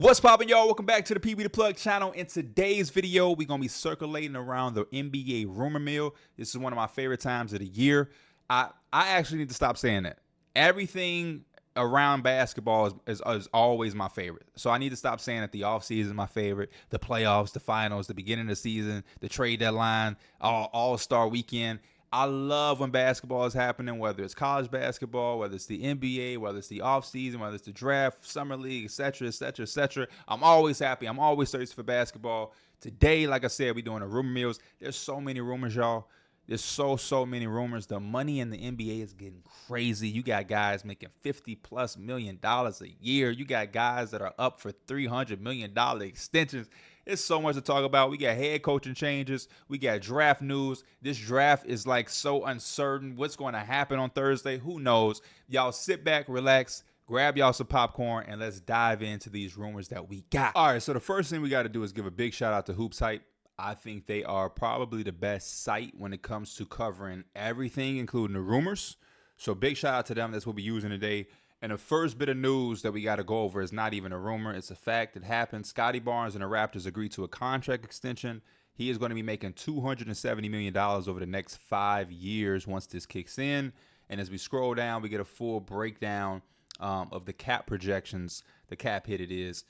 What's poppin', y'all? Welcome back to the PB The Plug channel. In today's video, we're going to be circulating around the NBA rumor mill. This is one of my favorite times of the year. I actually need to stop saying that. Everything around basketball is always my favorite. So I need to stop saying that the offseason is my favorite, the playoffs, the finals, the beginning of the season, the trade deadline, all-star weekend. I love when basketball is happening, whether it's college basketball, whether it's the NBA, whether it's the offseason, whether it's the draft, summer league, etc., etc., etc. I'm always happy. I'm always thirsty for basketball. Today, like I said, we're doing the rumor mills. There's so many rumors, y'all. There's so many rumors. The money in the NBA is getting crazy. You got guys making $50+ million a year. You got guys that are up for $300 million extensions. It's so much to talk about. We got head coaching changes. We got draft news. This draft is like so uncertain. What's going to happen on Thursday? Who knows? Y'all sit back, relax, grab y'all some popcorn, and let's dive into these rumors that we got. All right, so the first thing we got to do is give a big shout out to Hoops Hype. I think they are probably the best site when it comes to covering everything, including the rumors. So big shout out to them. That's what we're using today. And the first bit of news that we got to go over is not even a rumor. It's a fact. It happened. Scotty Barnes and the Raptors agreed to a contract extension. He is going to be making $270 million over the next 5 years once this kicks in. And as we scroll down, we get a full breakdown of the cap projections, the cap hit it is.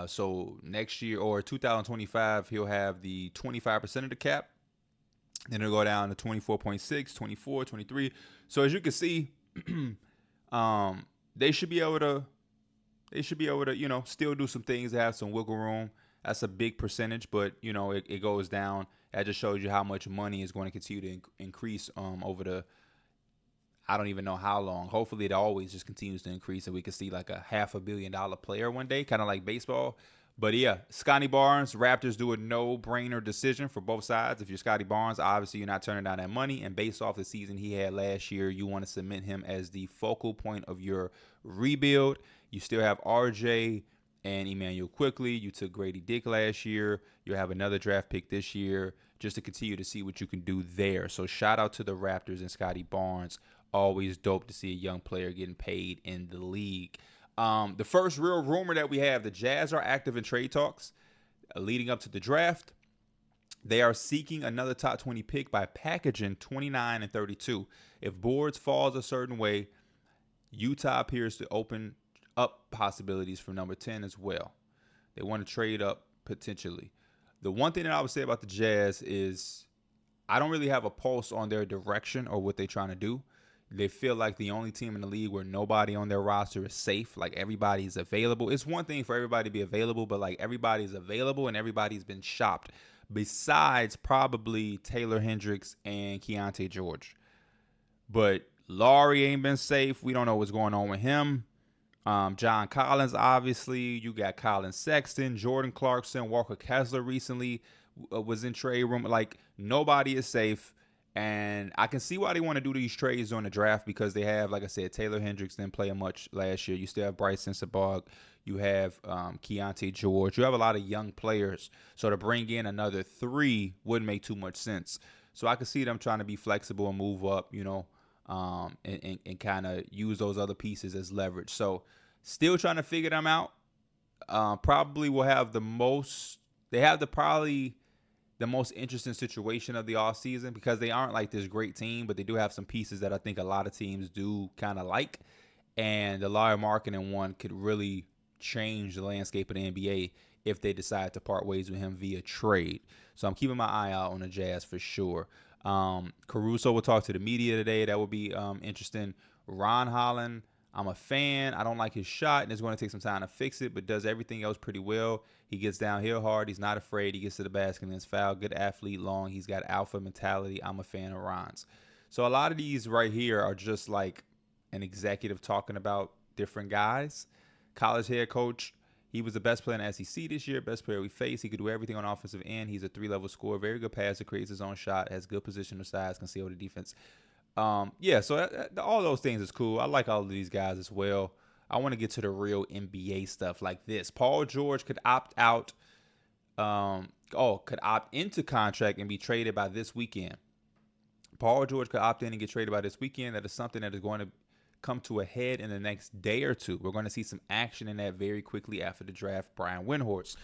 So next year or 2025, he'll have the 25% of the cap. Then it'll go down to 24.6, 24, 23. So as you can see, they should be able to, still do some things that have some wiggle room. That's a big percentage, but it goes down. That just shows you how much money is going to continue to increase over the, I don't even know how long. Hopefully it always just continues to increase and we can see like a $500 million player one day, kind of like baseball. But yeah, Scotty Barnes, Raptors do a no-brainer decision for both sides. If you're Scotty Barnes, obviously you're not turning down that money. And based off the season he had last year, you want to cement him as the focal point of your rebuild. You still have RJ and Emmanuel Quickly. You took Grady Dick last year. You'll have another draft pick this year just to continue to see what you can do there. So shout out to the Raptors and Scotty Barnes. Always dope to see a young player getting paid in the league. The first real rumor that we have, the Jazz are active in trade talks leading up to the draft. They are seeking another top 20 pick by packaging 29 and 32. If boards falls a certain way, Utah appears to open up possibilities for number 10 as well. They want to trade up potentially. The one thing that I would say about the Jazz is I don't really have a pulse on their direction or what they're trying to do. They feel like the only team in the league where nobody on their roster is safe. Like everybody's available. It's one thing for everybody to be available, but like everybody's available and everybody's been shopped. Besides probably Taylor Hendricks and Keontae George. But Laurie ain't been safe. We don't know what's going on with him. John Collins, obviously. You got Colin Sexton, Jordan Clarkson, Walker Kessler recently was in trade room. Like nobody is safe. And I can see why they want to do these trades on the draft because they have, like I said, Taylor Hendricks didn't play much last year. You still have Bryson Sabag. You have Keontae George. You have a lot of young players. So to bring in another 3 wouldn't make too much sense. So I can see them trying to be flexible and move up, and kind of use those other pieces as leverage. So still trying to figure them out. Probably will have the most – they have probably – the most interesting situation of the offseason because they aren't like this great team, but they do have some pieces that I think a lot of teams do kind of like. And the Larry Markkinen one could really change the landscape of the NBA if they decide to part ways with him via trade. So I'm keeping my eye out on the Jazz for sure. Caruso will talk to the media today. That will be interesting. Ron Holland, I'm a fan. I don't like his shot, and it's going to take some time to fix it, but does everything else pretty well. He gets downhill hard. He's not afraid. He gets to the basket and is fouled. Good athlete, long. He's got alpha mentality. I'm a fan of Ron's. So a lot of these right here are just like an executive talking about different guys. College head coach. He was the best player in the SEC this year, best player we faced. He could do everything on offensive end. He's a 3-level scorer, very good passer, creates his own shot, has good positional size, can seal the defense. So all those things is cool. I like all of these guys as well. I want to get to the real NBA stuff like this. Paul George could opt out, could opt into contract and be traded by this weekend. Paul George could opt in and get traded by this weekend. That is something that is going to come to a head in the next day or two. We're going to see some action in that very quickly after the draft. Brian Windhorst.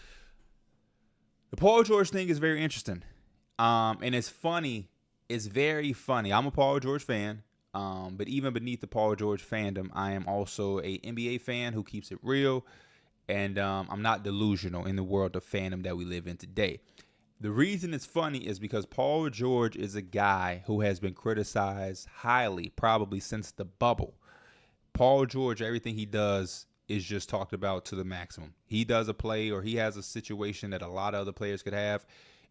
The Paul George thing is very interesting. And it's funny. It's very funny. I'm a Paul George fan. But even beneath the Paul George fandom, I am also a NBA fan who keeps it real. And I'm not delusional in the world of fandom that we live in today. The reason it's funny is because Paul George is a guy who has been criticized highly, probably since the bubble. Paul George, everything he does is just talked about to the maximum. He does a play or he has a situation that a lot of other players could have.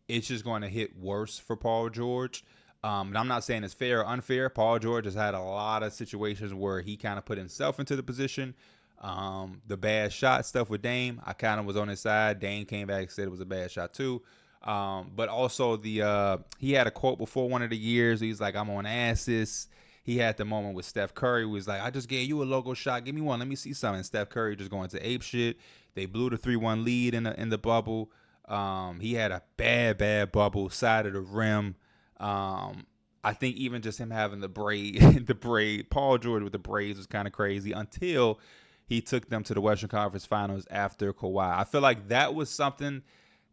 It's just going to hit worse for Paul George. And I'm not saying it's fair or unfair. Paul George has had a lot of situations where he kind of put himself into the position. The bad shot stuff with Dame, I kind of was on his side. Dame came back and said it was a bad shot too. But also he had a quote before one of the years. He's like, I'm on asses. He had the moment with Steph Curry. Who was like, I just gave you a logo shot. Give me one. Let me see something. Steph Curry just going to ape shit. They blew the 3-1 lead in the bubble. He had a bad bubble, side of the rim. I think even just him having the braid, Paul George with the braids was kind of crazy until he took them to the Western Conference Finals after Kawhi. I feel like that was something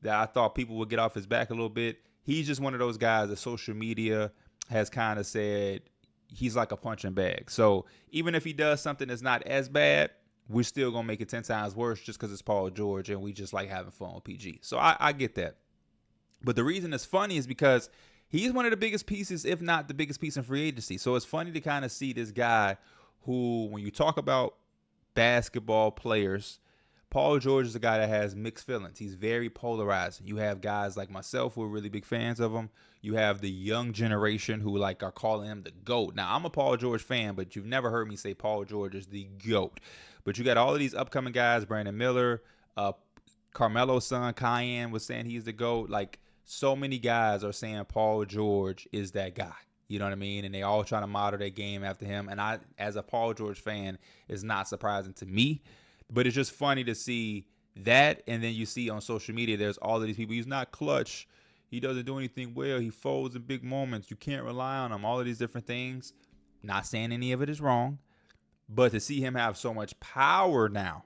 that I thought people would get off his back a little bit. He's just one of those guys that social media has kind of said he's like a punching bag. So even if he does something that's not as bad, we're still going to make it 10 times worse just because it's Paul George and we just like having fun with PG. So I get that. But the reason it's funny is because he's one of the biggest pieces, if not the biggest piece in free agency. So it's funny to kind of see this guy who, when you talk about basketball players, Paul George is a guy that has mixed feelings. He's very polarizing. You have guys like myself who are really big fans of him. You have the young generation who like are calling him the GOAT. Now, I'm a Paul George fan, but you've never heard me say Paul George is the GOAT. But you got all of these upcoming guys, Brandon Miller, Carmelo's son, Cayenne was saying he's the GOAT. Like, so many guys are saying Paul George is that guy. You know what I mean? And they all trying to model their game after him. And I, as a Paul George fan, is not surprising to me. But it's just funny to see that. And then you see on social media, there's all of these people. He's not clutch. He doesn't do anything well. He folds in big moments. You can't rely on him. All of these different things. Not saying any of it is wrong. But to see him have so much power now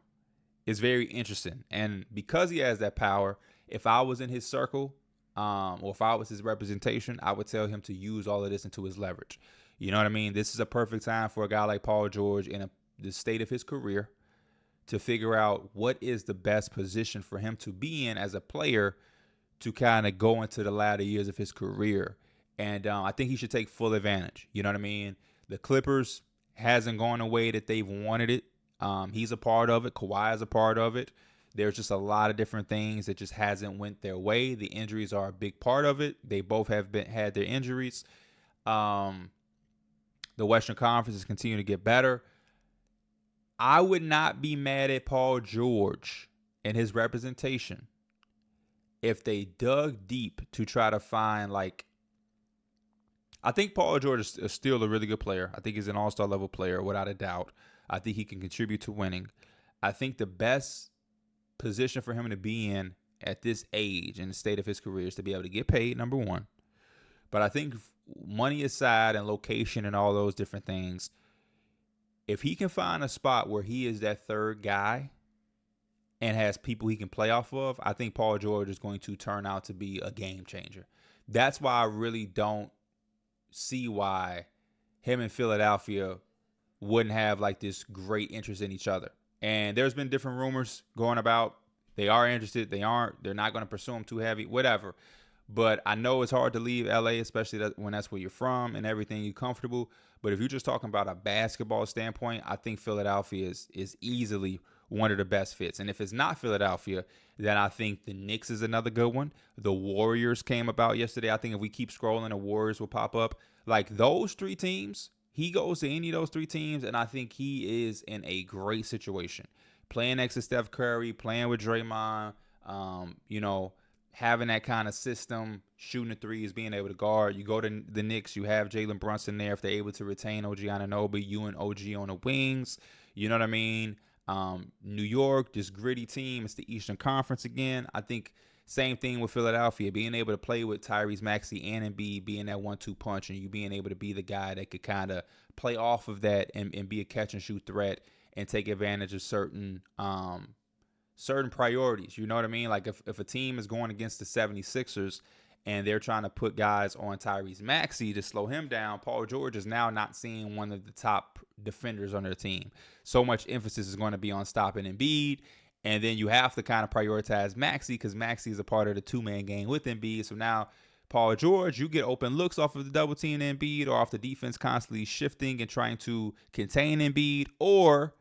is very interesting. And because he has that power, if I was in his circle, or if I was his representation, I would tell him to use all of this into his leverage. You know what I mean? This is a perfect time for a guy like Paul George in the state of his career to figure out what is the best position for him to be in as a player to kind of go into the latter years of his career. And I think he should take full advantage. You know what I mean? The Clippers hasn't gone the way that they've wanted it. He's a part of it. Kawhi is a part of it. There's just a lot of different things that just hasn't went their way. The injuries are a big part of it. They both have had their injuries. The Western Conference is continuing to get better. I would not be mad at Paul George and his representation if they dug deep to try to find, like, I think Paul George is still a really good player. I think he's an all-star level player without a doubt. I think he can contribute to winning. I think the best position for him to be in at this age in the state of his career is to be able to get paid, number one. But I think money aside and location and all those different things, if he can find a spot where he is that third guy and has people he can play off of, I think Paul George is going to turn out to be a game changer. That's why I really don't see why him and Philadelphia wouldn't have like this great interest in each other. And there's been different rumors going about they are interested, they aren't, they're not going to pursue him too heavy, whatever. But I know it's hard to leave LA, especially when that's where you're from and everything, you're comfortable. But if you're just talking about a basketball standpoint, I think Philadelphia is easily one of the best fits. And if it's not Philadelphia, then I think the Knicks is another good one. The Warriors came about yesterday. I think if we keep scrolling, the Warriors will pop up. Like those three teams, he goes to any of those three teams, and I think he is in a great situation. Playing next to Steph Curry, playing with Draymond, having that kind of system, shooting the threes, being able to guard. You go to the Knicks, you have Jalen Brunson there. If they're able to retain OG Anunoby, you and OG on the wings. You know what I mean? New York, this gritty team. It's the Eastern Conference again. I think same thing with Philadelphia, being able to play with Tyrese Maxey and Embiid, being that 1-2 punch, and you being able to be the guy that could kind of play off of that and be a catch and shoot threat and take advantage of certain priorities. You know what I mean? Like if a team is going against the 76ers and they're trying to put guys on Tyrese Maxey to slow him down, Paul George is now not seeing one of the top defenders on their team. So much emphasis is going to be on stopping Embiid. And then you have to kind of prioritize Maxey because Maxey is a part of the two-man game with Embiid. So now Paul George, you get open looks off of the double team Embiid or off the defense constantly shifting and trying to contain Embiid, or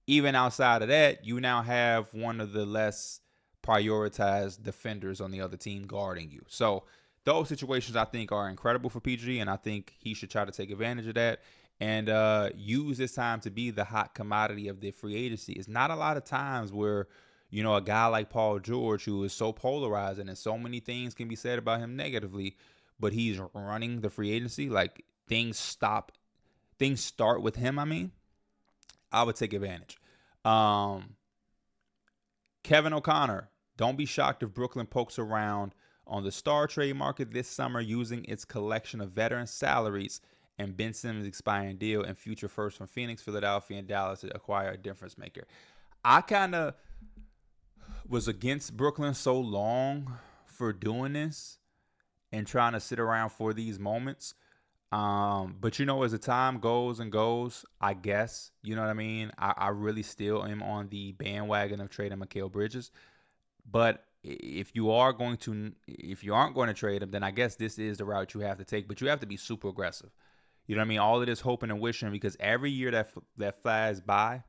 even outside of that, you now have one of the less prioritized defenders on the other team guarding you. So those situations I think are incredible for PG, and I think he should try to take advantage of that and use this time to be the hot commodity of the free agency. It's not a lot of times where, you know, a guy like Paul George, who is so polarizing and so many things can be said about him negatively, but he's running the free agency. Like things start with him. I would take advantage. Kevin O'Connor, don't be shocked if Brooklyn pokes around on the star trade market this summer using its collection of veteran salaries and Ben Simmons' expiring deal and future firsts from Phoenix, Philadelphia, and Dallas to acquire a difference maker. I kind of was against Brooklyn so long for doing this and trying to sit around for these moments. But, you know, as the time goes and goes, I guess, you know what I mean? I really still am on the bandwagon of trading Mikal Bridges. But if you aren't going to trade him, then I guess this is the route you have to take. But you have to be super aggressive. You know what I mean? All of this hoping and wishing, because every year that flies by,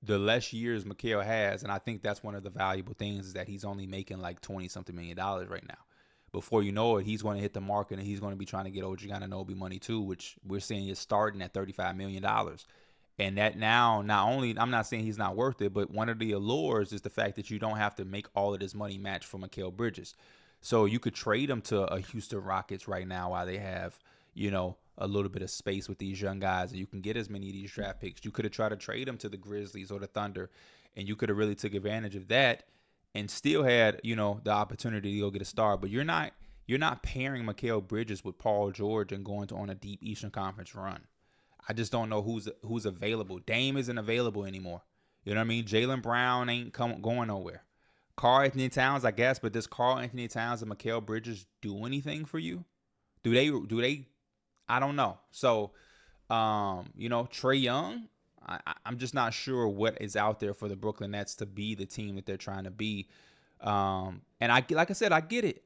the less years Mikal has, and I think that's one of the valuable things, is that he's only making like $20-something million right now. Before you know it, he's going to hit the market and he's going to be trying to get OG Anunoby money too, which we're seeing is starting at $35 million. And that now, not only, I'm not saying he's not worth it, but one of the allures is the fact that you don't have to make all of this money match for Mikal Bridges. So you could trade him to a Houston Rockets right now while they have, you know, a little bit of space with these young guys, and you can get as many of these draft picks. You could have tried to trade him to the Grizzlies or the Thunder, and you could have really took advantage of that and still had, you know, the opportunity to go get a star. But you're not pairing Mikal Bridges with Paul George and going on a deep Eastern Conference run. I just don't know who's available. Dame isn't available anymore. You know what I mean? Jaylen Brown ain't going nowhere. Karl-Anthony Towns, I guess, but does Karl-Anthony Towns and Mikal Bridges do anything for you? Do they? I don't know. So, you know, Trae Young, I'm just not sure what is out there for the Brooklyn Nets to be the team that they're trying to be. And like I said, I get it.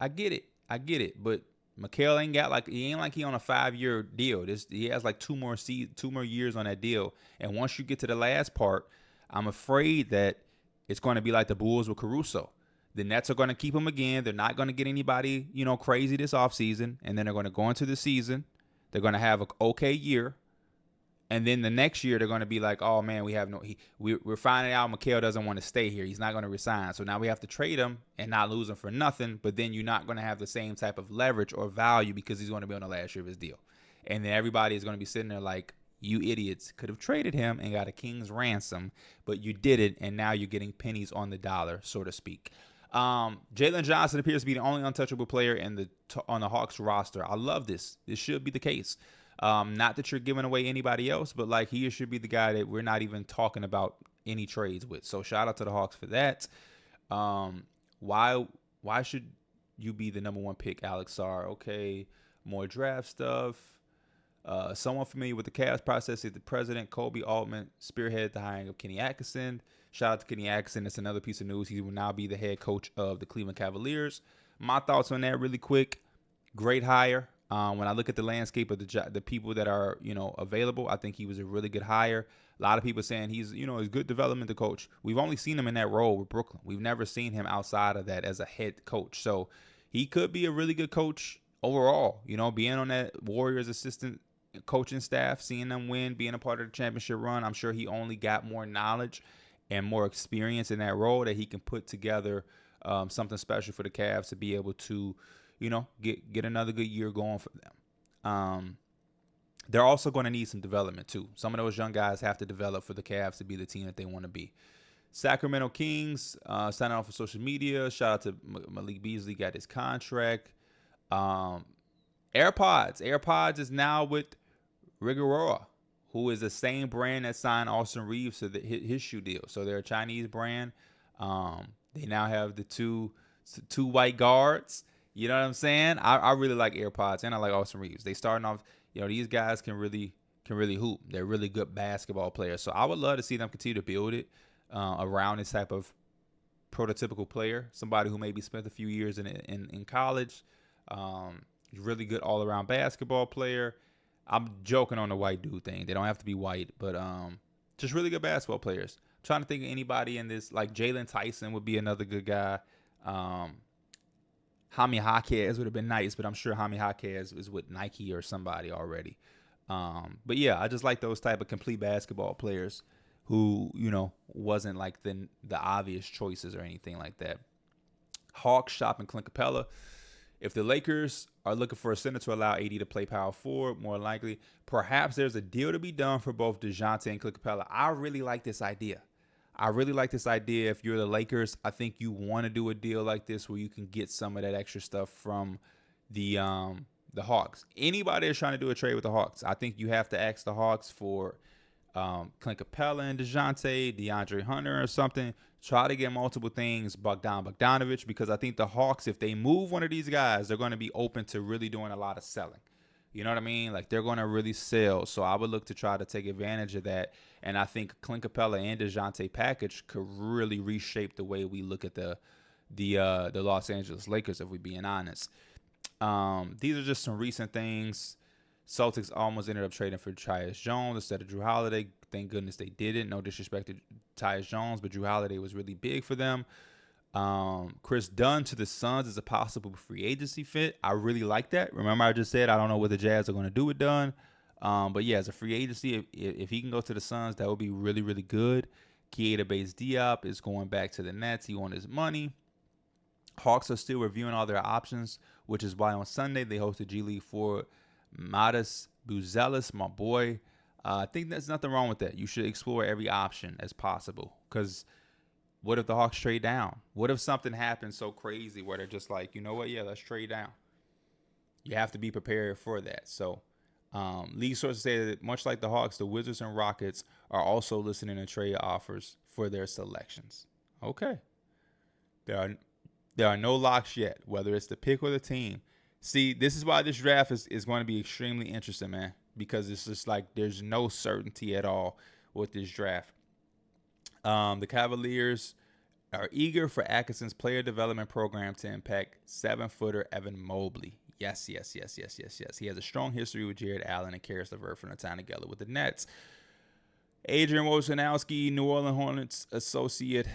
But Mikal ain't got he on a 5-year deal. He has like two more years on that deal. And once you get to the last part, I'm afraid that it's going to be like the Bulls with Caruso. The Nets are going to keep him again. They're not going to get anybody, you know, crazy this offseason. And then they're going to go into the season. They're going to have an okay year. And then the next year, they're going to be like, oh, man, we're finding out Mikal doesn't want to stay here. He's not going to resign. So now we have to trade him and not lose him for nothing. But then you're not going to have the same type of leverage or value because he's going to be on the last year of his deal. And then everybody is going to be sitting there like, you idiots could have traded him and got a king's ransom, but you didn't, and now you're getting pennies on the dollar, so to speak. Jalen Johnson appears to be the only untouchable player on the Hawks roster. I love this. This should be the case. Not that you're giving away anybody else, but like he should be the guy that we're not even talking about any trades with. So shout out to the Hawks for that. Why should you be the number one pick, Alex Sarr? Okay, more draft stuff. Someone familiar with the Cavs process is the president, Kobe Altman, spearheaded the hiring of Kenny Atkinson. Shout out to Kenny Atkinson. It's another piece of news. He will now be the head coach of the Cleveland Cavaliers. My thoughts on that really quick. Great hire. When I look at the landscape of the people that are, you know, available, I think he was a really good hire. A lot of people saying he's good development to coach. We've only seen him in that role with Brooklyn. We've never seen him outside of that as a head coach. So he could be a really good coach overall, you know, being on that Warriors assistant coaching staff, seeing them win, being a part of the championship run. I'm sure he only got more knowledge and more experience in that role that he can put together something special for the Cavs to be able to, you know, get another good year going for them. they're also going to need some development too. Some of those young guys have to develop for the Cavs to be the team that they want to be. Sacramento Kings signing off for social media. Shout out to Malik Beasley, got his contract. Um, AirPods is now with Rigoroa, who is the same brand that signed Austin Reeves to his shoe deal. So they're a Chinese brand. They now have the two white guards. You know what I'm saying? I really like AirPods, and I like Austin Reeves. They starting off, these guys can really hoop. They're really good basketball players. So I would love to see them continue to build it around this type of prototypical player, somebody who maybe spent a few years in college, really good all around basketball player. I'm joking on the white dude thing. They don't have to be white, but just really good basketball players. I'm trying to think of anybody in this, like Jalen Tyson would be another good guy. Jaime Jaquez would have been nice, but I'm sure Jaime Jaquez is with Nike or somebody already. But yeah, I just like those type of complete basketball players who, wasn't like the obvious choices or anything like that. Hawks shopping Clint Capella. If the Lakers are looking for a center to allow AD to play power forward, more likely, perhaps there's a deal to be done for both DeJounte and Clint Capella. I really like this idea. If you're the Lakers, I think you want to do a deal like this where you can get some of that extra stuff from the Hawks. Anybody that's trying to do a trade with the Hawks, I think you have to ask the Hawks for Clint Capella and DeJounte, DeAndre Hunter or something. Try to get multiple things, Bogdanovich, because I think the Hawks, if they move one of these guys, they're going to be open to really doing a lot of selling. You know what I mean? Like, they're going to really sell. So I would look to try to take advantage of that. And I think Clint Capella and DeJounte package could really reshape the way we look at the Los Angeles Lakers, if we're being honest. These are just some recent things. Celtics almost ended up trading for Tyus Jones instead of Drew Holiday. Thank goodness they didn't. No disrespect to Tyus Jones, but Drew Holiday was really big for them. Chris Dunn to the Suns is a possible free agency fit. I really like that. Remember, I just said I don't know what the Jazz are going to do with Dunn. But yeah, as a free agency, if he can go to the Suns, that would be really, really good. Keita Bates-Diop is going back to the Nets. He wants his money. Hawks are still reviewing all their options, which is why on Sunday they hosted G League for Matas Buzelis, my boy. I think there's nothing wrong with that. You should explore every option as possible, because what if the Hawks trade down? What if something happens so crazy where they're just like, you know what? Yeah, let's trade down. You have to be prepared for that. So league sources say that much like the Hawks, the Wizards and Rockets are also listening to trade offers for their selections. Okay. There are no locks yet, whether it's the pick or the team. See, this is why this draft is going to be extremely interesting, man, because it's just like there's no certainty at all with this draft. The Cavaliers are eager for Atkinson's player development program to impact 7-footer Evan Mobley. Yes. He has a strong history with Jared Allen and Karis LeVert from the time together with the Nets. Adrian Wojnarowski, New Orleans Hornets associate.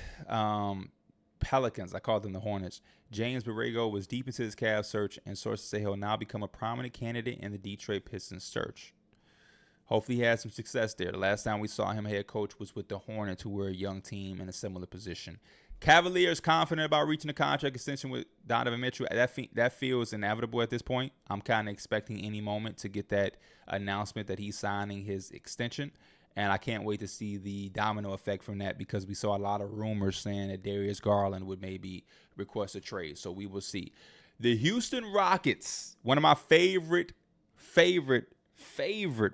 Pelicans, I call them the Hornets. James Borrego was deep into his Cavs search, and sources say he'll now become a prominent candidate in the Detroit Pistons search. Hopefully he has some success there. The last time we saw him head coach was with the Hornets, who were a young team in a similar position. Cavaliers confident about reaching a contract extension with Donovan Mitchell. That feels inevitable at this point. I'm kind of expecting any moment to get that announcement that he's signing his extension. And I can't wait to see the domino effect from that, because we saw a lot of rumors saying that Darius Garland would maybe request a trade. So we will see. The Houston Rockets, one of my favorite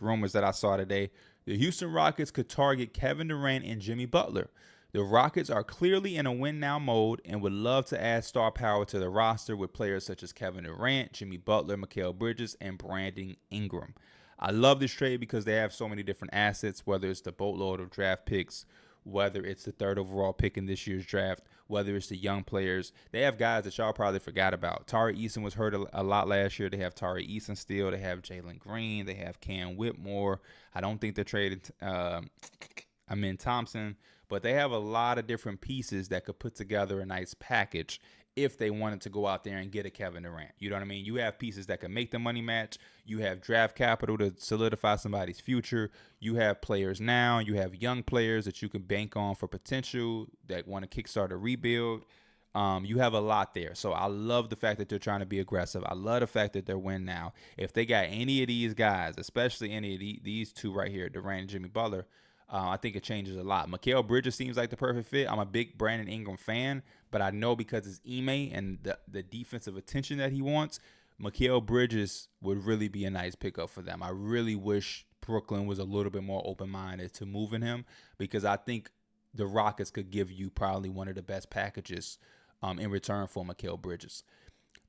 rumors that I saw today. The Houston Rockets could target Kevin Durant and Jimmy Butler. The Rockets are clearly in a win-now mode and would love to add star power to the roster with players such as Kevin Durant, Jimmy Butler, Mikal Bridges, and Brandon Ingram. I love this trade because they have so many different assets, whether it's the boatload of draft picks, whether it's the 3rd overall pick in this year's draft, whether it's the young players. They have guys that y'all probably forgot about. Tari Eason was hurt a lot last year. They have Tari Eason still. They have Jalen Green. They have Cam Whitmore. I don't think they're traded Amin Thompson. But they have a lot of different pieces that could put together a nice package if they wanted to go out there and get a Kevin Durant. You know what I mean? You have pieces that can make the money match. You have draft capital to solidify somebody's future. You have players now. You have young players that you can bank on for potential that want to kickstart a rebuild. You have a lot there. So I love the fact that they're trying to be aggressive. I love the fact that they're winning now. If they got any of these guys, especially any of these two right here, Durant and Jimmy Butler, I think it changes a lot. Mikal Bridges seems like the perfect fit. I'm a big Brandon Ingram fan, but I know because it's Ime and the defensive attention that he wants, Mikal Bridges would really be a nice pickup for them. I really wish Brooklyn was a little bit more open-minded to moving him, because I think the Rockets could give you probably one of the best packages in return for Mikal Bridges.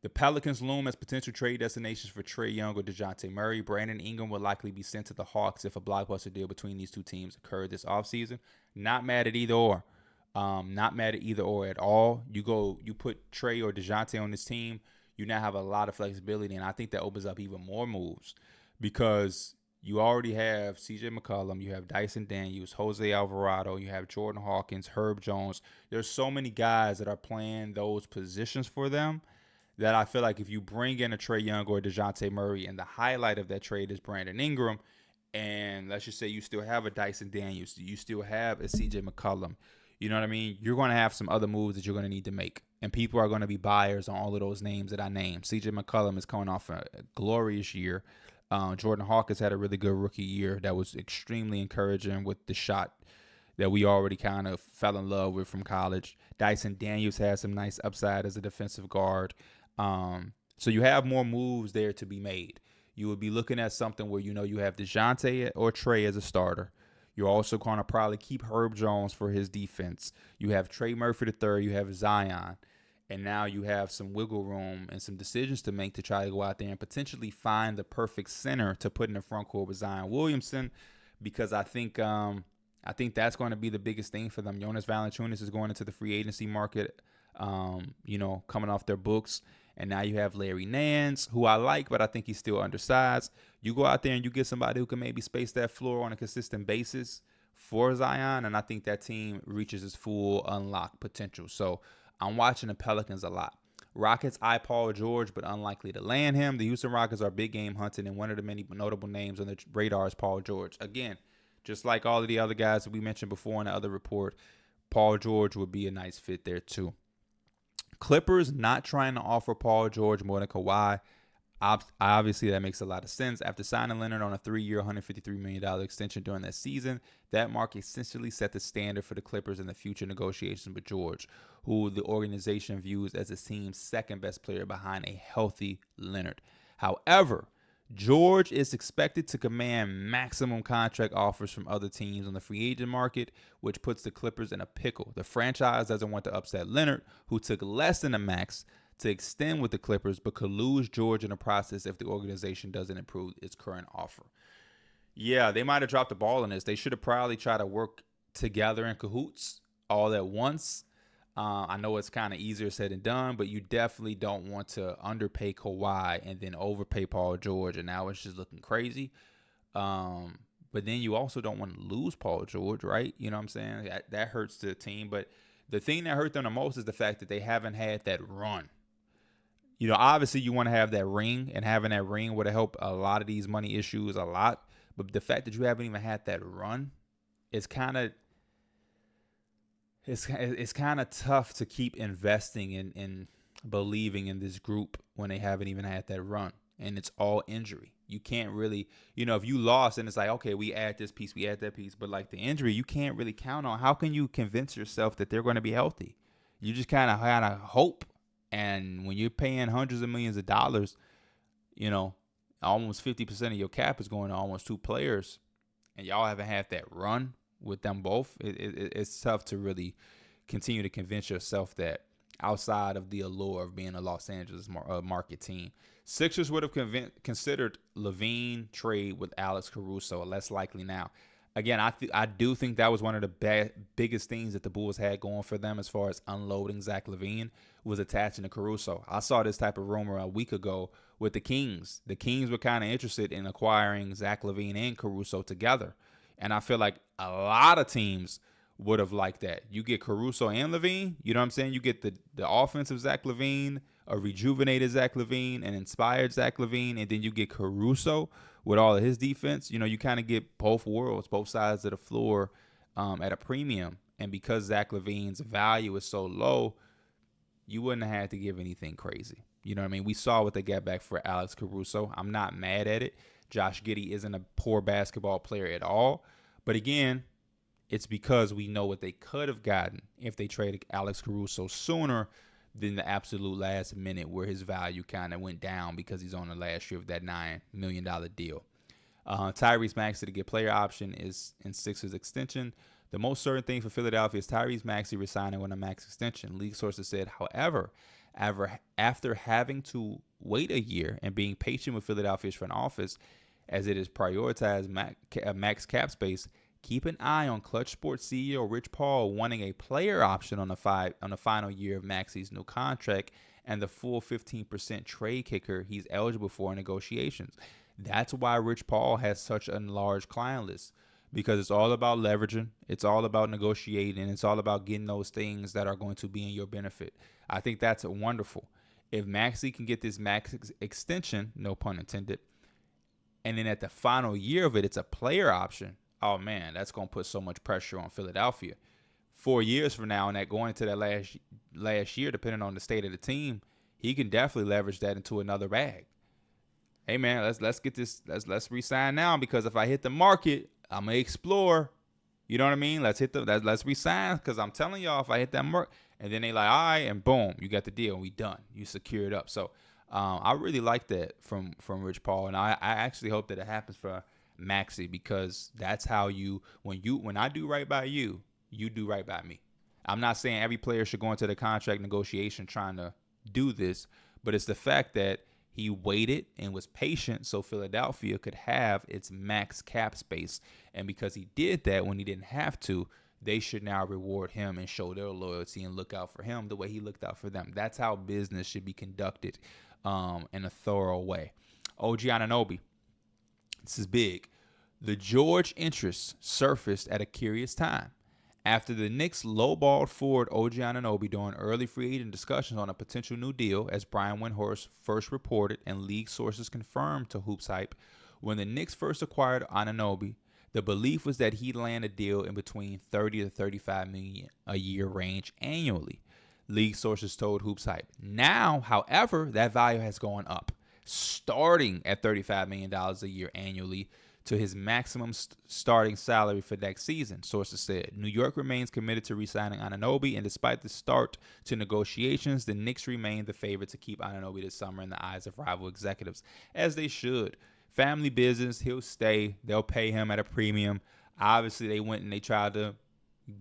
The Pelicans loom as potential trade destinations for Trae Young or DeJounte Murray. Brandon Ingram will likely be sent to the Hawks if a blockbuster deal between these two teams occurred this offseason. Not mad at either or. Not mad at either or at all. You put Trae or DeJounte on this team, you now have a lot of flexibility, and I think that opens up even more moves, because you already have CJ McCollum, you have Dyson Daniels, Jose Alvarado, you have Jordan Hawkins, Herb Jones. There's so many guys that are playing those positions for them that I feel like if you bring in a Trae Young or DeJounte Murray, and the highlight of that trade is Brandon Ingram, and let's just say you still have a Dyson Daniels, you still have a CJ McCollum, you know what I mean? You're going to have some other moves that you're going to need to make. And people are going to be buyers on all of those names that I named. CJ McCollum is coming off a glorious year. Jordan Hawkins had a really good rookie year that was extremely encouraging with the shot that we already kind of fell in love with from college. Dyson Daniels has some nice upside as a defensive guard. So you have more moves there to be made. You would be looking at something where you have DeJounte or Trae as a starter. You're also going to probably keep Herb Jones for his defense. You have Trey Murphy III. You have Zion. And now you have some wiggle room and some decisions to make to try to go out there and potentially find the perfect center to put in the front court with Zion Williamson, because I think that's going to be the biggest thing for them. Jonas Valanciunas is going into the free agency market, coming off their books. And now you have Larry Nance, who I like, but I think he's still undersized. You go out there and you get somebody who can maybe space that floor on a consistent basis for Zion, and I think that team reaches its full unlocked potential. So I'm watching the Pelicans a lot. Rockets eye Paul George, but unlikely to land him. The Houston Rockets are big game hunting, and one of the many notable names on the radar is Paul George. Again, just like all of the other guys that we mentioned before in the other report, Paul George would be a nice fit there too. Clippers not trying to offer Paul George more than Kawhi. Obviously, that makes a lot of sense. After signing Leonard on a 3-year, $153 million extension during that season, that mark essentially set the standard for the Clippers in the future negotiations with George, who the organization views as the team's second best player behind a healthy Leonard. However, George is expected to command maximum contract offers from other teams on the free agent market, which puts the Clippers in a pickle. The franchise doesn't want to upset Leonard, who took less than a max to extend with the Clippers, but could lose George in the process if the organization doesn't improve its current offer. Yeah, they might have dropped the ball on this. They should have probably tried to work together in cahoots all at once. I know it's kind of easier said than done, but you definitely don't want to underpay Kawhi and then overpay Paul George, and now it's just looking crazy. But then you also don't want to lose Paul George, right? You know what I'm saying? That hurts the team. But the thing that hurt them the most is the fact that they haven't had that run. Obviously you want to have that ring, and having that ring would have helped a lot of these money issues a lot. But the fact that you haven't even had that run is kind of it's kind of tough to keep investing in believing in this group when they haven't even had that run, and it's all injury. You can't really, if you lost and it's like, okay, we add this piece, we add that piece, but like the injury, you can't really count on. How can you convince yourself that they're going to be healthy? You just kind of hope, and when you're paying hundreds of millions of dollars, almost 50% of your cap is going to almost two players, and y'all haven't had that run with them both. It's tough to really continue to convince yourself that outside of the allure of being a Los Angeles market team. Sixers would have considered LaVine trade with Alex Caruso, less likely now. Again, I do think that was one of the biggest things that the Bulls had going for them as far as unloading Zach LaVine, was attaching to Caruso. I saw this type of rumor a week ago with the Kings. The Kings were kind of interested in acquiring Zach LaVine and Caruso together. And I feel like a lot of teams would have liked that. You get Caruso and LaVine, you know what I'm saying? You get the offensive Zach LaVine, a rejuvenated Zach LaVine, an inspired Zach LaVine, and then you get Caruso with all of his defense. You kind of get both worlds, both sides of the floor at a premium. And because Zach LaVine's value is so low, you wouldn't have had to give anything crazy. You know what I mean? We saw what they got back for Alex Caruso. I'm not mad at it. Josh Giddey isn't a poor basketball player at all. But again, it's because we know what they could have gotten if they traded Alex Caruso sooner than the absolute last minute where his value kind of went down because he's on the last year of that $9 million deal. Tyrese Maxey to get player option is in Sixers extension. The most certain thing for Philadelphia is Tyrese Maxey resigning on a max extension. League sources said, however, after having to wait a year and being patient with Philadelphia's front office as it is prioritized max cap space, keep an eye on Clutch Sports CEO Rich Paul wanting a player option on the final year of Maxey's new contract and the full 15% trade kicker he's eligible for in negotiations. That's why Rich Paul has such a large client list, because it's all about leveraging, it's all about negotiating, it's all about getting those things that are going to be in your benefit. I think that's wonderful. If Maxey can get this max extension, no pun intended, and then at the final year of it, it's a player option, oh man, that's going to put so much pressure on Philadelphia. 4 years from now, and that going into that last year, depending on the state of the team, he can definitely leverage that into another bag. Hey man, let's get this. Let's re-sign now, because if I hit the market, I'm gonna explore. You know what I mean? Let's re-sign, because I'm telling y'all, if I hit that mark, and then they like, all right, and boom, you got the deal, and we done. You secure it up. So I really like that from Rich Paul, and I actually hope that it happens for Maxey, because that's how when I do right by you, you do right by me. I'm not saying every player should go into the contract negotiation trying to do this, but it's the fact that he waited and was patient so Philadelphia could have its max cap space. And because he did that when he didn't have to, they should now reward him and show their loyalty and look out for him the way he looked out for them. That's how business should be conducted in a thorough way. OG Anunoby. This is big. The George interest surfaced at a curious time. After the Knicks lowballed forward OG Anunoby during early free agent discussions on a potential new deal, as Brian Windhorst first reported and league sources confirmed to Hoops Hype, when the Knicks first acquired Anunoby, the belief was that he'd land a deal in between 30 to 35 million a year range annually. League sources told Hoops Hype. Now, however, that value has gone up, starting at $35 million a year annually to his maximum starting salary for next season, sources said. New York remains committed to re-signing Anunoby, and despite the start to negotiations, the Knicks remain the favorite to keep Anunoby this summer in the eyes of rival executives, as they should. Family business, he'll stay. They'll pay him at a premium. Obviously, they went and they tried to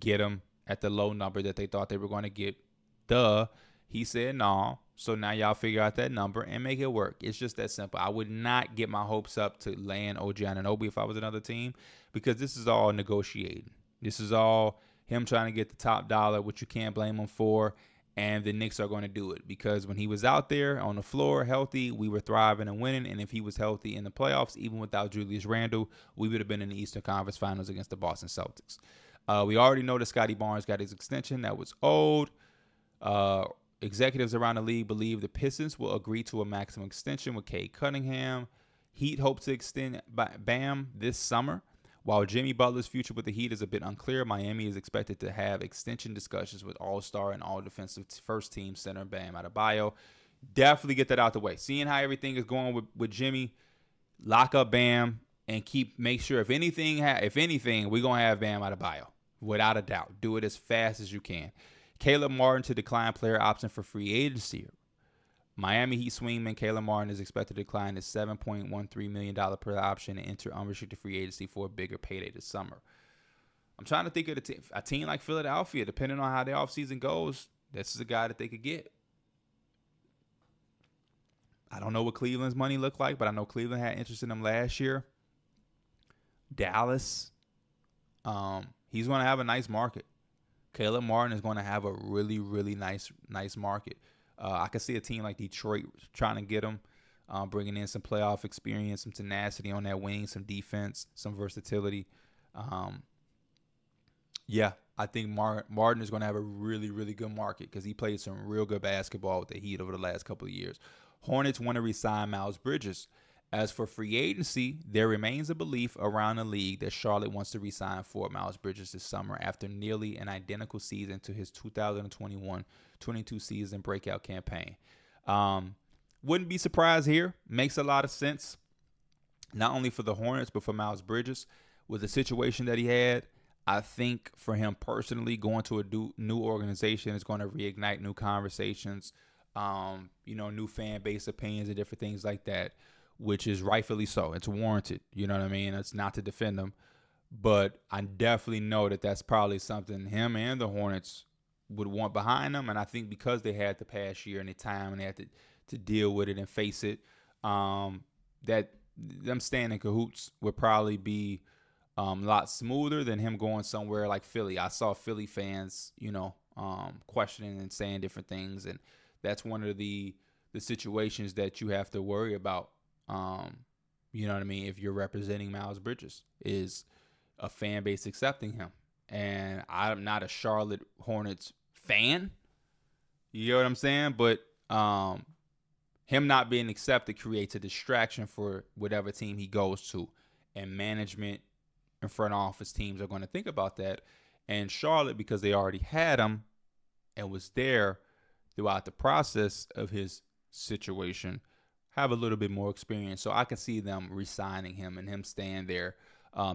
get him at the low number that they thought they were going to get. He said no. So now y'all figure out that number and make it work. It's just that simple. I would not get my hopes up to land OG Anunoby if I was another team, because this is all negotiating. This is all him trying to get the top dollar, which you can't blame him for, and the Knicks are going to do it, because when he was out there on the floor healthy, we were thriving and winning, and if he was healthy in the playoffs, even without Julius Randle, we would have been in the Eastern Conference Finals against the Boston Celtics. We already know that Scotty Barnes got his extension. That was old. Executives around the league believe the Pistons will agree to a maximum extension with Cade Cunningham. Heat hope to extend Bam this summer. While Jimmy Butler's future with the Heat is a bit unclear, Miami is expected to have extension discussions with all-star and all-defensive first-team center Bam Adebayo. Definitely get that out the way. Seeing how everything is going with Jimmy, lock up Bam and make sure if anything, we're going to have Bam Adebayo, without a doubt. Do it as fast as you can. Caleb Martin to decline player option for free agency. Miami Heat swingman Caleb Martin is expected to decline his $7.13 million per option and enter unrestricted free agency for a bigger payday this summer. I'm trying to think of a team like Philadelphia, depending on how their offseason goes, this is a guy that they could get. I don't know what Cleveland's money looked like, but I know Cleveland had interest in him last year. Dallas, he's going to have a nice market. Caleb Martin is going to have a really, really nice market. I could see a team like Detroit trying to get him, bringing in some playoff experience, some tenacity on that wing, some defense, some versatility. I think Martin is going to have a really, really good market because he played some real good basketball with the Heat over the last couple of years. Hornets want to re-sign Miles Bridges. As for free agency, there remains a belief around the league that Charlotte wants to re-sign Fort Miles Bridges this summer after nearly an identical season to his 2021-22 season breakout campaign. Wouldn't be surprised here. Makes a lot of sense, not only for the Hornets, but for Miles Bridges. With the situation that he had, I think for him personally, going to a new organization is going to reignite new conversations, new fan base opinions and different things like that, which is rightfully so. It's warranted. You know what I mean? It's not to defend them, but I definitely know that that's probably something him and the Hornets would want behind them. And I think because they had the past year and the time and they had to deal with it and face it, that them staying in cahoots would probably be a lot smoother than him going somewhere like Philly. I saw Philly fans, questioning and saying different things, and that's one of the situations that you have to worry about. You know what I mean? If you're representing Miles Bridges, is a fan base accepting him, and I'm not a Charlotte Hornets fan. You know what I'm saying? But him not being accepted creates a distraction for whatever team he goes to, and management and front office teams are going to think about that. And Charlotte, because they already had him and was there throughout the process of his situation, have a little bit more experience. So I can see them re-signing him and him staying there.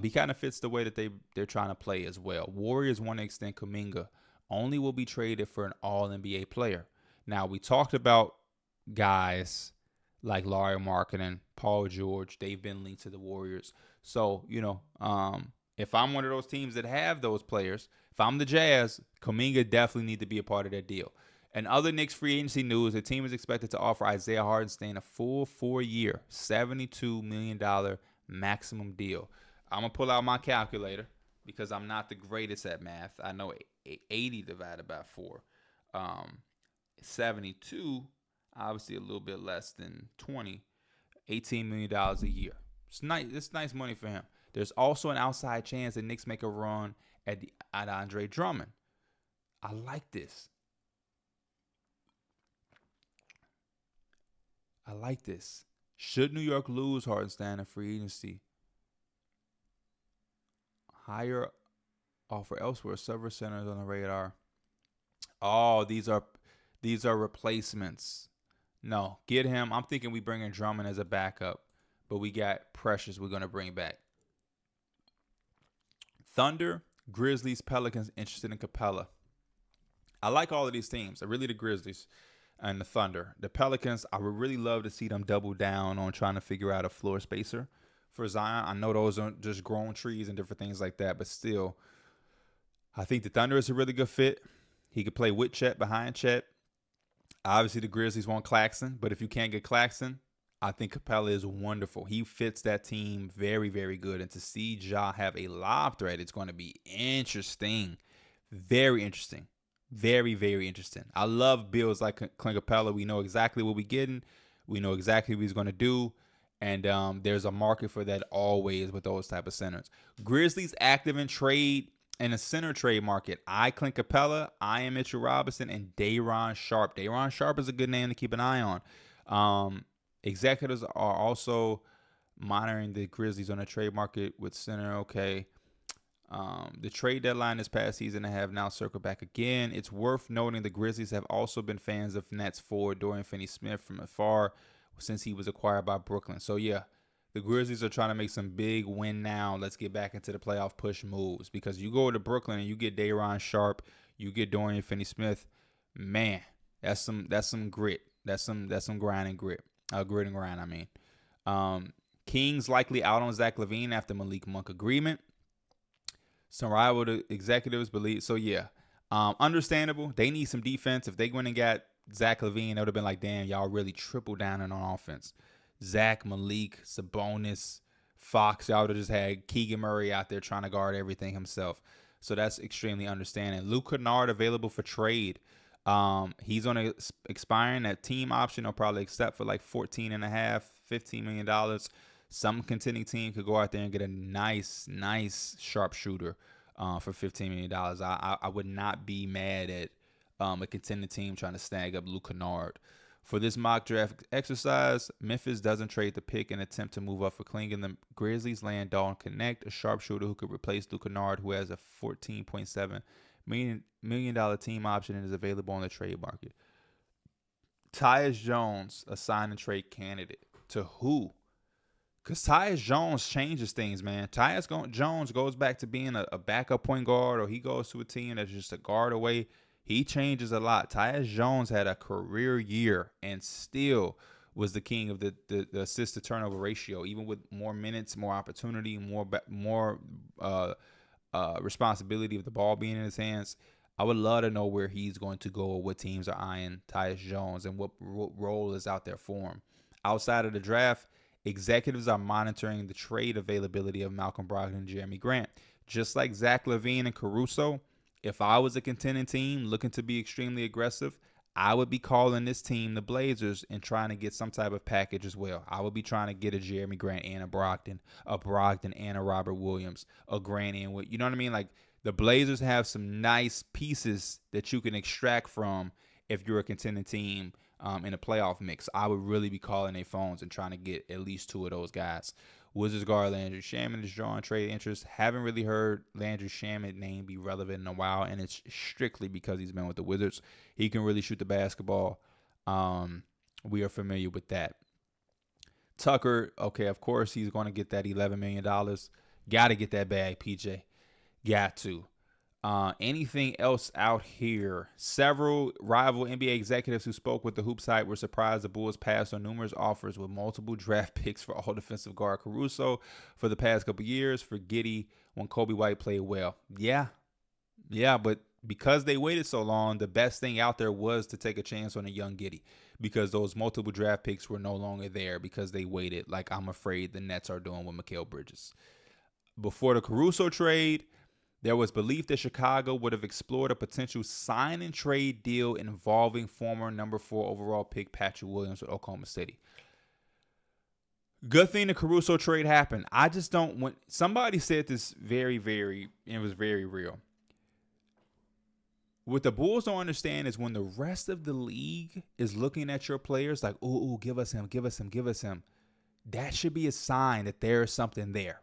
He kind of fits the way that they're trying to play as well. Warriors want to extend Kuminga. Only will be traded for an all-NBA player. Now, we talked about guys like Larry Markkinen, Paul George. They've been linked to the Warriors. So, if I'm one of those teams that have those players, if I'm the Jazz, Kuminga definitely need to be a part of that deal. And other Knicks free agency news, the team is expected to offer Isaiah Hartenstein a full 4-year, $72 million maximum deal. I'm going to pull out my calculator because I'm not the greatest at math. I know 80 divided by 4. 72, obviously a little bit less than 20, $18 million a year. It's nice money for him. There's also an outside chance the Knicks make a run at Andre Drummond. I like this. Should New York lose Hartenstein in free agency, higher offer elsewhere. Several centers on the radar. Oh, these are replacements. No, get him. I'm thinking we bring in Drummond as a backup, but we got Precious we're going to bring back. Thunder, Grizzlies, Pelicans interested in Capella. I like all of these teams. I really the Grizzlies and the Thunder. The Pelicans, I would really love to see them double down on trying to figure out a floor spacer for Zion. I know those are just grown trees and different things like that, but still, I think the Thunder is a really good fit. He could play with Chet, behind Chet. Obviously, the Grizzlies want Claxton, but if you can't get Claxton, I think Capella is wonderful. He fits that team very, very good. And to see Ja have a lob threat, it's going to be interesting. Very interesting. Very, very interesting. I love builds like Clint Capella. We know exactly what we're getting. We know exactly what he's going to do. And there's a market for that always with those type of centers. Grizzlies active in trade in a center trade market. Clint Capella, am Mitchell Robinson, and Day'Ron Sharpe. Day'Ron Sharpe is a good name to keep an eye on. Executives are also monitoring the Grizzlies on the trade market with center. Okay. The trade deadline this past season and have now circled back again. It's worth noting the Grizzlies have also been fans of Nets forward Dorian Finney-Smith from afar since he was acquired by Brooklyn. So, yeah, the Grizzlies are trying to make some big win now. Let's get back into the playoff push moves because you go to Brooklyn and you get Day'Ron Sharpe, you get Dorian Finney-Smith. Man, that's some grit. That's some grind and grit. Grit and grind, I mean. Kings likely out on Zach LaVine after Malik Monk agreement. Some rival executives believe. So, yeah, understandable. They need some defense. If they went and got Zach LaVine, it would have been like, damn, y'all really triple down on offense. Zach, Malik, Sabonis, Fox, y'all would have just had Keegan Murray out there trying to guard everything himself. So that's extremely understanding. Luke Kennard available for trade. He's on a expiring that team option. He'll probably accept for like $14.5, $15 million. Some contending team could go out there and get a nice sharpshooter for $15 million. I would not be mad at a contending team trying to snag up Luke Kennard For this mock draft exercise, Memphis doesn't trade the pick and attempt to move up for Klingon. The Grizzlies land Dalton Connect, a sharpshooter who could replace Luke Kennard, who has a $14.7 million team option and is available on the trade market. Tyus Jones, a sign and trade candidate. To who? Because Tyus Jones changes things, man. Jones goes back to being a backup point guard, or he goes to a team that's just a guard away. He changes a lot. Tyus Jones had a career year and still was the king of the assist to turnover ratio, even with more minutes, more opportunity, more responsibility of the ball being in his hands. I would love to know where he's going to go, or what teams are eyeing Tyus Jones and what role is out there for him. Outside of the draft, executives are monitoring the trade availability of Malcolm Brogdon and Jeremy Grant. Just like Zach LaVine and Caruso, if I was a contending team looking to be extremely aggressive, I would be calling this team the Blazers and trying to get some type of package as well. I would be trying to get a Jeremy Grant and a Brogdon and a Robert Williams, a Grant and you know what I mean? Like, the Blazers have some nice pieces that you can extract from if you're a contending team in a playoff mix. I would really be calling their phones and trying to get at least two of those guys. Wizards guard Landry Shamet is drawing trade interest. Haven't really heard Landry Shamet name be relevant in a while, and it's strictly because he's been with the Wizards. He can really shoot the basketball. We are familiar with that. Tucker, okay, of course he's going to get that $11 million. Got to get that bag, PJ. Got to. Anything else out here? Several rival NBA executives who spoke with the Hoop site were surprised the Bulls passed on numerous offers with multiple draft picks for all defensive guard Caruso for the past couple years, for Giddey when Kobe White played well. Yeah, but because they waited so long, the best thing out there was to take a chance on a young Giddey, because those multiple draft picks were no longer there because they waited, like I'm afraid the Nets are doing with Mikal Bridges. Before the Caruso trade, there was belief that Chicago would have explored a potential sign and trade deal involving former number 4 overall pick Patrick Williams with Oklahoma City. Good thing the Caruso trade happened. I just don't want. Somebody said this it was very real. What the Bulls don't understand is when the rest of the league is looking at your players like, ooh, give us him. That should be a sign that there is something there.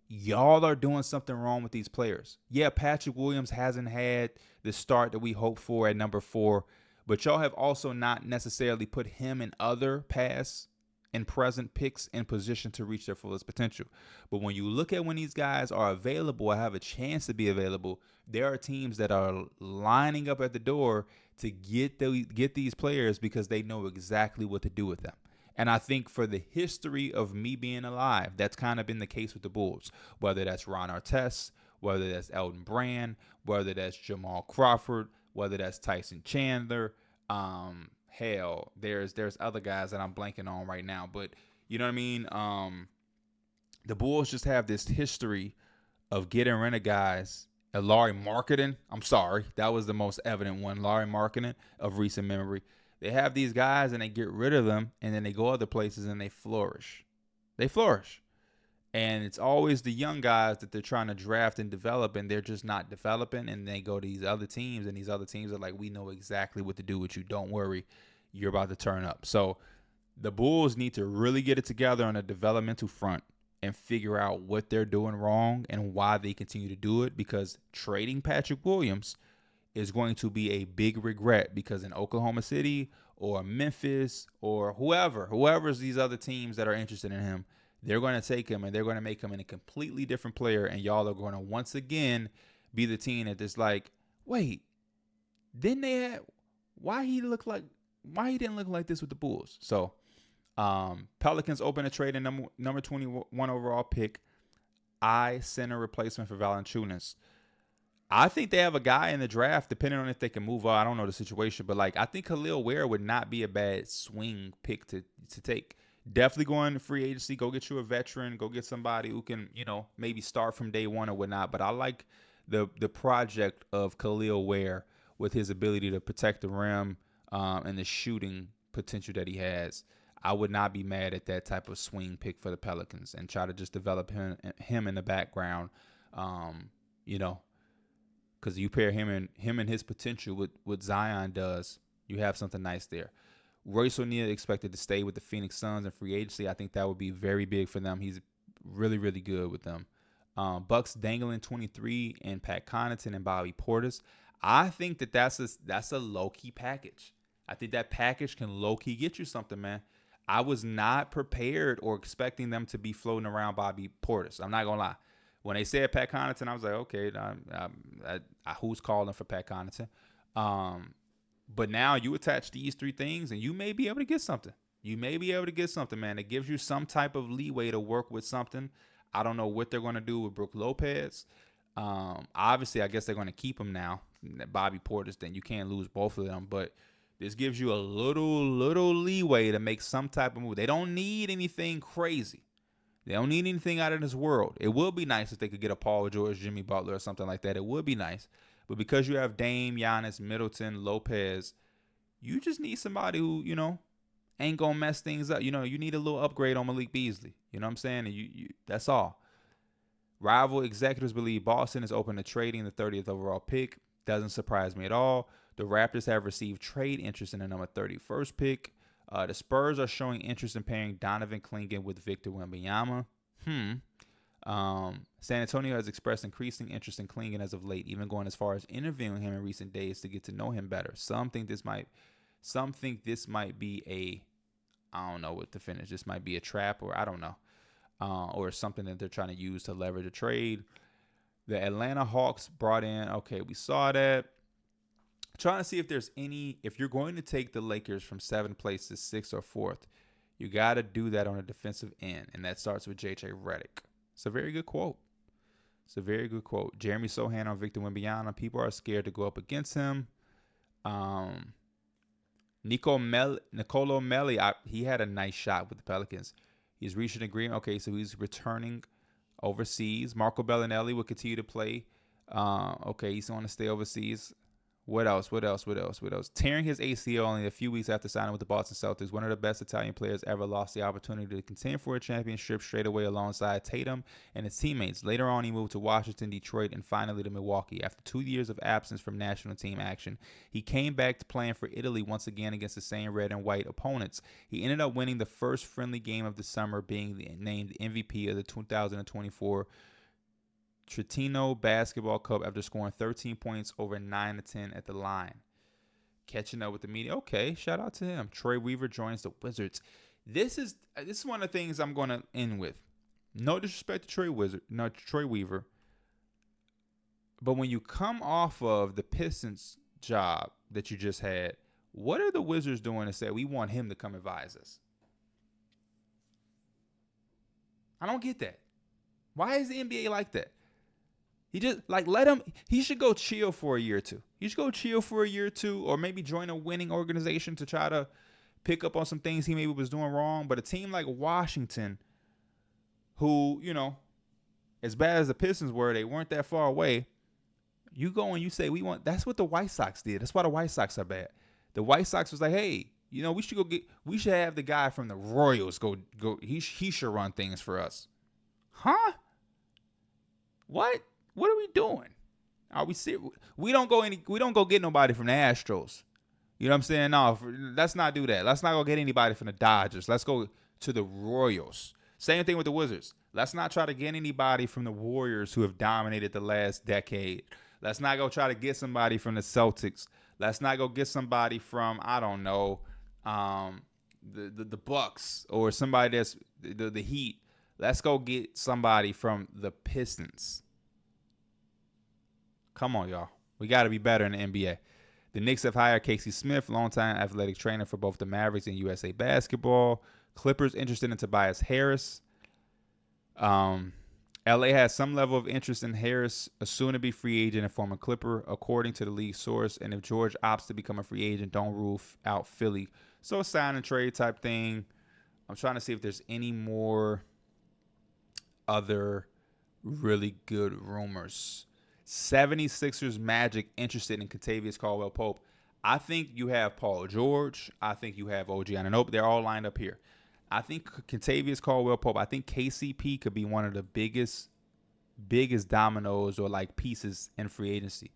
Y'all are doing something wrong with these players. Yeah, Patrick Williams hasn't had the start that we hoped for at number 4, but y'all have also not necessarily put him and other past and present picks in position to reach their fullest potential. But when you look at when these guys are available or have a chance to be available, there are teams that are lining up at the door to get these players because they know exactly what to do with them. And I think for the history of me being alive, that's kind of been the case with the Bulls. Whether that's Ron Artest, whether that's Elton Brand, whether that's Jamal Crawford, whether that's Tyson Chandler. Hell, there's other guys that I'm blanking on right now. But you know what I mean? The Bulls just have this history of getting rid of guys. Larry Marketing, I'm sorry, that was the most evident one. Larry Marketing of recent memory. They have these guys and they get rid of them, and then they go other places and they flourish. And it's always the young guys that they're trying to draft and develop, and they're just not developing, and they go to these other teams, and these other teams are like, we know exactly what to do with you. Don't worry. You're about to turn up. So the Bulls need to really get it together on a developmental front and figure out what they're doing wrong and why they continue to do it, because trading Patrick Williams is going to be a big regret, because in Oklahoma City or Memphis or whoever's these other teams that are interested in him, they're going to take him and they're going to make him a completely different player, and y'all are going to once again be the team that is like, wait, why he didn't look like this with the Bulls? So Pelicans open a trade in number 21 overall pick, center replacement for Valanciunas. I think they have a guy in the draft, depending on if they can move up. I don't know the situation, but I think Khalil Ware would not be a bad swing pick to take. Definitely go into free agency, go get you a veteran, go get somebody who can, maybe start from day one or whatnot. But I like the project of Khalil Ware with his ability to protect the rim and the shooting potential that he has. I would not be mad at that type of swing pick for the Pelicans and try to just develop him in the background, because you pair him and his potential with what Zion does, you have something nice there. Royce O'Neal expected to stay with the Phoenix Suns in free agency. I think that would be very big for them. He's really, really good with them. Bucks dangling 23 and Pat Connaughton and Bobby Portis. I think that's a low-key package. I think that package can low-key get you something, man. I was not prepared or expecting them to be floating around Bobby Portis. I'm not going to lie. When they said Pat Connaughton, I was like, okay, who's calling for Pat Connaughton? But now you attach these three things, and you may be able to get something. You may be able to get something, man. It gives you some type of leeway to work with something. I don't know what they're going to do with Brook Lopez. Obviously, I guess they're going to keep him now. Bobby Portis, then you can't lose both of them. But this gives you a little leeway to make some type of move. They don't need anything crazy. They don't need anything out of this world. It would be nice if they could get a Paul George, Jimmy Butler, or something like that. It would be nice. But because you have Dame, Giannis, Middleton, Lopez, you just need somebody who, ain't going to mess things up. You need a little upgrade on Malik Beasley. You know what I'm saying? And that's all. Rival executives believe Boston is open to trading the 30th overall pick. Doesn't surprise me at all. The Raptors have received trade interest in the number 31st pick. The Spurs are showing interest in pairing Donovan Clingan with Victor Wembanyama. San Antonio has expressed increasing interest in Clingan as of late, even going as far as interviewing him in recent days to get to know him better. Some think this might be I don't know what to finish. This might be a trap, or I don't know, or something that they're trying to use to leverage a trade. The Atlanta Hawks brought in. Okay, we saw that. Trying to see if you're going to take the Lakers from 7th place to 6th or 4th, you got to do that on a defensive end, and that starts with J.J. Redick. It's a very good quote. Jeremy Sohan on Victor Wembanyama. People are scared to go up against him. Nicolo Melli, he had a nice shot with the Pelicans. He's reached an agreement. Okay, so he's returning overseas. Marco Bellinelli will continue to play. Okay, he's going to stay overseas. What else? Tearing his ACL only a few weeks after signing with the Boston Celtics, one of the best Italian players ever lost the opportunity to contend for a championship straight away alongside Tatum and his teammates. Later on, he moved to Washington, Detroit, and finally to Milwaukee. After 2 years of absence from national team action, he came back to playing for Italy once again against the same red and white opponents. He ended up winning the first friendly game of the summer, being named MVP of the 2024 Trentino Basketball Cup after scoring 13 points over 9 to 10 at the line. Catching up with the media. Okay, shout out to him. Troy Weaver joins the Wizards. This is one of the things I'm going to end with. No disrespect to Troy Weaver. But when you come off of the Pistons job that you just had, what are the Wizards doing to say we want him to come advise us? I don't get that. Why is the NBA like that? He just let him. He should go chill for a year or two. Or maybe join a winning organization to try to pick up on some things he maybe was doing wrong. But a team like Washington, who, as bad as the Pistons were, they weren't that far away. You go and you say we want. That's what the White Sox did. That's why the White Sox are bad. The White Sox was like, hey, we should have the guy from the Royals go. He should run things for us. Huh? What? What are we doing? Are we serious? We don't go get nobody from the Astros. You know what I'm saying? No, let's not do that. Let's not go get anybody from the Dodgers. Let's go to the Royals. Same thing with the Wizards. Let's not try to get anybody from the Warriors who have dominated the last decade. Let's not go try to get somebody from the Celtics. Let's not go get somebody from, I don't know, the Bucks or somebody that's the Heat. Let's go get somebody from the Pistons. Come on, y'all. We got to be better in the NBA. The Knicks have hired Casey Smith, longtime athletic trainer for both the Mavericks and USA Basketball. Clippers interested in Tobias Harris. LA has some level of interest in Harris, a soon-to-be free agent and former Clipper, according to the league source. And if George opts to become a free agent, don't rule out Philly. So a sign and trade type thing. I'm trying to see if there's any more other really good rumors. 76ers Magic interested in Kentavious Caldwell-Pope. I think you have Paul George. I think you have OG Anunoby. They're all lined up here. I think Kentavious Caldwell-Pope. I think KCP could be one of the biggest dominoes or pieces in free agency.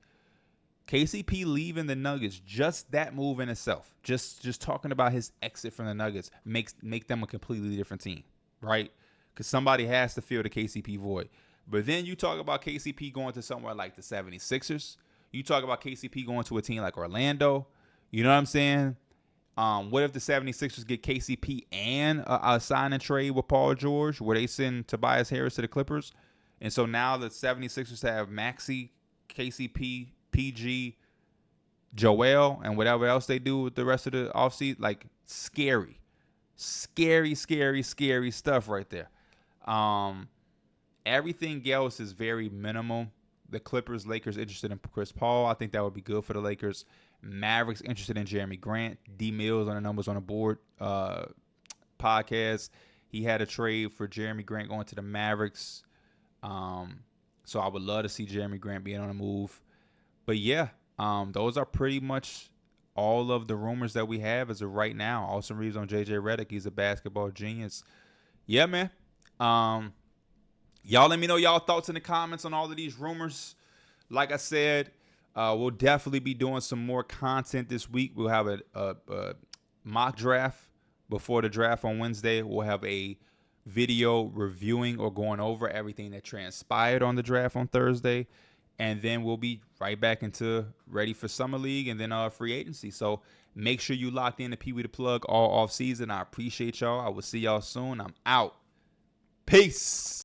KCP leaving the Nuggets, just that move in itself, just talking about his exit from the Nuggets make them a completely different team, right? Because somebody has to fill the KCP void. But then you talk about KCP going to somewhere like the 76ers. You talk about KCP going to a team like Orlando. You know what I'm saying? What if the 76ers get KCP and a sign and trade with Paul George, where they send Tobias Harris to the Clippers? And so now the 76ers have Maxi, KCP, PG, Joel, and whatever else they do with the rest of the offseason. Like, scary stuff right there. Everything else is very minimal. The Clippers, Lakers interested in Chris Paul. I think that would be good for the Lakers. Mavericks interested in Jeremy Grant. D Mills on the Numbers on the Board podcast. He had a trade for Jeremy Grant going to the Mavericks. So I would love to see Jeremy Grant being on the move. But yeah, those are pretty much all of the rumors that we have as of right now. Austin Reeves on JJ Redick. He's a basketball genius. Yeah, man. Y'all let me know y'all thoughts in the comments on all of these rumors. Like I said, we'll definitely be doing some more content this week. We'll have a mock draft before the draft on Wednesday. We'll have a video reviewing or going over everything that transpired on the draft on Thursday. And then we'll be right back into ready for Summer League and then free agency. So make sure you locked in to Pee Wee the Plug all off season. I appreciate y'all. I will see y'all soon. I'm out. Peace.